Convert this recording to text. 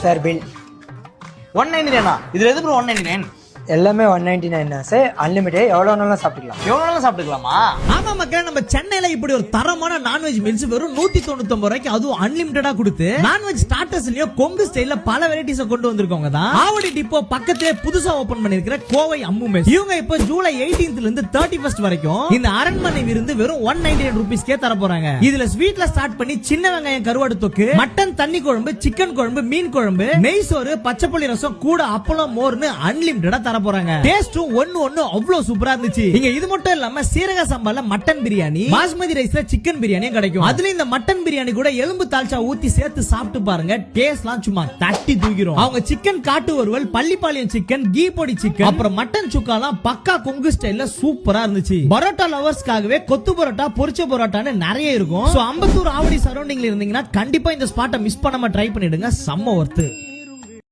Sir bill 199 இதுல எது bro 199? எல்லாமே 199 தான் சார். அன்லிமிட்டட், எவ்வளோ வேணாலும் சாப்பிட்டுக்கலாம். எவ்வளவு நாளும் சாப்பிட்டுக்கலாமா? ஆமா மக்கள், நம்ம சென்னையில இப்படி ஒரு தரமான நான்வெஜ் மீல்ஸ் வெறும் 199 ரூபாய்க்கு அதுவும் அன்லிமிட்டடா கொடுத்து நான்வெஜ் ஸ்டார்டர்ஸ்லயும் கொங்கு ஸ்டைல்ல பல வெரைட்டிஸ் கொண்டு வந்திருக்கவங்க தான் ஆவடி டிப்போ பக்கத்துல புதுசா ஓபன் பண்ணிருக்கிற கோவை அம்மு மெஸ். இவங்க இப்ப ஜூலை 18th இருந்து 31st வரைக்கும் இந்த அரண்மனை விருந்து வெறும் 199 ரூபீஸ்க்கே தர போறாங்க. இதுல ஸ்வீட்ல ஸ்டார்ட் பண்ணி சின்ன வெங்காயம் கருவாடு தொக்கு, மட்டன் தண்ணி குழம்பு, சிக்கன் குழம்பு, மீன் குழம்பு, நெய் சோறு, பச்சைப்புளி ரசம் கூட அப்பளம் மோர்னு அன்லிமிட்டடா தர போறாங்க. டேஸ்டும் ஒன்னு அவ்வளவு சூப்பரா இருந்துச்சு. இங்க இது மட்டும் இல்லாம சீரக சம்பால மட்டன் பிரியாணி, பாஸ்மதி ரைஸ்ல சிக்கன் பிரியாணியும் கிடைக்கும். அதுல இந்த மட்டன் பிரியாணி கூட எலும்பு தால்ச்சா ஊத்தி சேர்த்து சாப்பிட்டு பாருங்க, டேஸ்ட்லாம் சும்மா தட்டி தூக்கிரும். அவங்க சிக்கன் காட்டு வறுவல், பள்ளிப்பாளையம் சிக்கன், கீ பொடி சிக்கன், அப்புறம் மட்டன் சுக்காலாம் பக்கா கொங்கு ஸ்டைல்ல சூப்பரா இருந்துச்சு. பரோட்டா லவர்ஸ்க்காகவே கொத்து பரோட்டா, பொரிச்ச பரோட்டான்னு நிறைய இருக்கும். சோ அம்பத்தூர் ஆவடி சரௌண்டிங்ல இருந்தீங்கன்னா கண்டிப்பா இந்த ஸ்பாட்டை மிஸ் பண்ணாம ட்ரை பண்ணிடுங்க, செம்ம ஒர்த்து.